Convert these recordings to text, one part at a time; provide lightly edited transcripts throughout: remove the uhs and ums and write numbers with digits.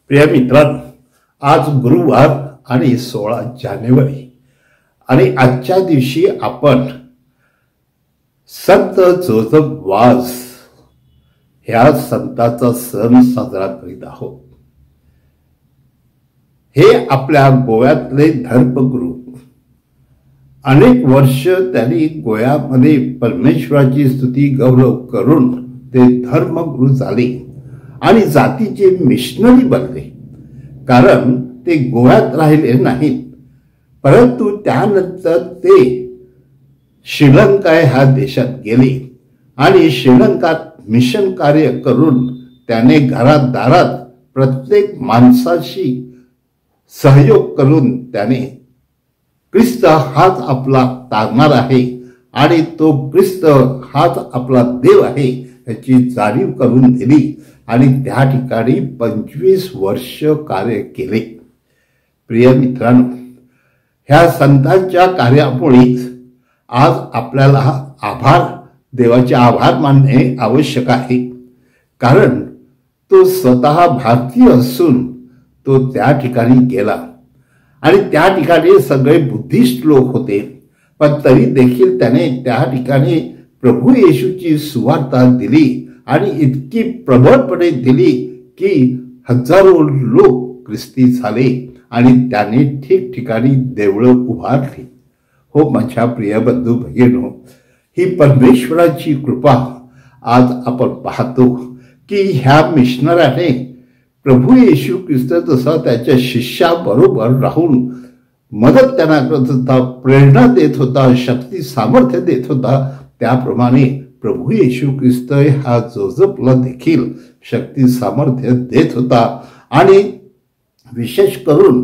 प्रिय मित्रांनो, आज गुरुवार आणि 16 जानेवारी आणि आजच्या दिवशी आपण संत जोसेफ वाझ ह्या संताचा सण साजरा करीत आहोत। हे आपल्या गोव्यातले धर्मगुरू, अनेक वर्ष त्यांनी गोव्यामध्ये परमेश्वराची स्तुती गौरव करून ते धर्मगुरू झाले आणि जातीचे मिशनरी बनले। कारण ते गोव्यात राहिले नाहीत, परंतु त्यानंतर ते श्रीलंका ह्या देशात गेले आणि श्रीलंकात मिशन कार्य करून त्याने घरात दारात प्रत्येक माणसाशी सहयोग करून त्याने ख्रिस्त हाच आपला तारणार आहे आणि तो ख्रिस्त हाच आपला देव आहे याची जाणीव करून दिली आणि त्या ठिकाणी 25 वर्ष कार्य केले। प्रिय मित्रांनो, ह्या संतांच्या कार्यामुळेच आज आपल्याला देवाचे आभार मानणे आवश्यक आहे। कारण तो स्वतः भारतीय असून तो त्या ठिकाणी गेला आणि त्या ठिकाणी सगळे बुद्धिस्ट लोक होते, पण तरी देखील त्याने त्या ठिकाणी प्रभू येशूची सुवार्ता दिली आणि इतकी प्रबळपणे दिली की हजारो लोक ख्रिस्ती झाले आणि त्याने ठिकठिकाणी देवळं उभारली। हो माझ्या प्रिय बंधू भगिनींनो, ही परमेश्वराची कृपा आज आपण पाहतो की ह्या मिशनराने प्रभू येशू ख्रिस्त जसा त्याच्या शिष्याबरोबर राहून मदत त्यांना करत होता, प्रेरणा देत होता, शक्ती सामर्थ्य देत होता, त्याप्रमाणे प्रभू येशू ख्रिस्त हा जोसेफला देखील शक्ती सामर्थ्य देत होता। आणि विशेष करून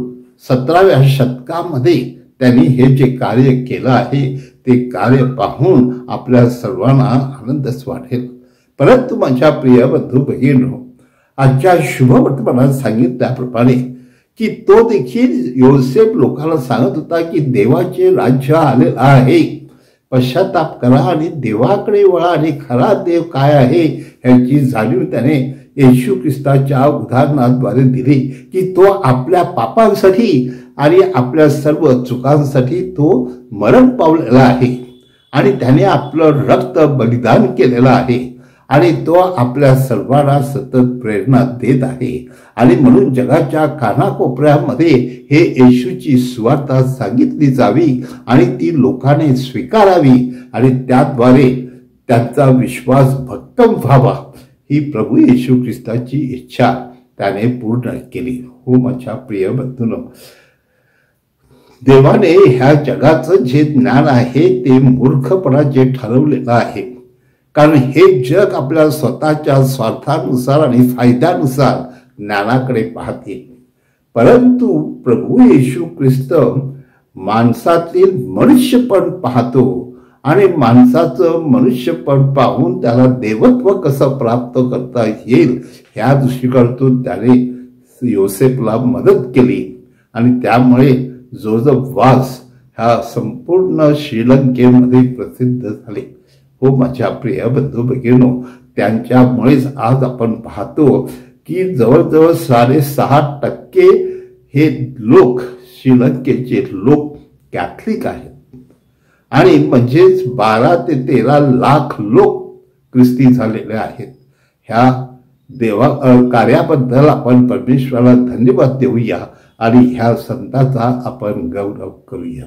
17व्या शतकामध्ये त्यांनी हे जे कार्य केलं आहे ते कार्य पाहून आपल्या सर्वांना आनंदच वाटेल। परंतु माझ्या प्रिय बंधू भगिनींनो, आजच्या शुभवर्तमानात सांगितल्याप्रमाणे की तो देखील योसेफ लोकांना सांगत होता की देवाचे राज्य आलेलं आहे, पश्चाताप करा आणि देवाकडे वळा आणि खरा देव काय आहे याची जाणीव त्याने येशू ख्रिस्ताच्या उदाहरणाद्वारे दिली की तो आपल्या पापांसाठी आणि आपल्या सर्व चुकांसाठी तो मरण पावलेला आहे आणि त्याने आपलं रक्त बलिदान केलेलं आहे आणि तो आपल्या सर्वांना सतत प्रेरणा देत आहे। आणि म्हणून जगाच्या कानाकोपऱ्यामध्ये हे येशूची सुवार्ता सांगितली जावी आणि ती लोकांनी स्वीकारावी आणि त्याद्वारे त्यांचा विश्वास भक्कम व्हावा, ही प्रभू येशू ख्रिस्ताची इच्छा त्याने पूर्ण केली। हो माझ्या प्रिय बंधूंनो, देवाने ह्या जगाचं जे ज्ञान आहे ते मूर्खपणाचे ठरवलेलं आहे। कारण हे जग आपल्या स्वतःच्या स्वार्थानुसार आणि फायद्यानुसार ज्ञानाकडे पाहते, परंतु प्रभू येशू ख्रिस्त माणसातील मनुष्यपण पाहतो आणि माणसाचं मनुष्यपण पाहून त्याला देवत्व कसं प्राप्त करता येईल ह्या दृष्टिकोनातून त्याने योसेफला मदत केली आणि त्यामुळे जोसेफ वाझ ह्या संपूर्ण श्रीलंकेमध्ये प्रसिद्ध झाले। हो माझ्या प्रिय बंधू भगिनींनो, त्यांच्यामुळेच आज आपण पाहतो की जवळजवळ 6.5% हे लोक श्रीलंकेचे लोक कॅथलिक आहेत आणि म्हणजेच 12 ते 13 लाख लोक ख्रिस्ती झालेले आहेत। ह्या कार्याबद्दल आपण परमेश्वराला धन्यवाद देऊया आणि ह्या संताचा आपण गौरव करूया।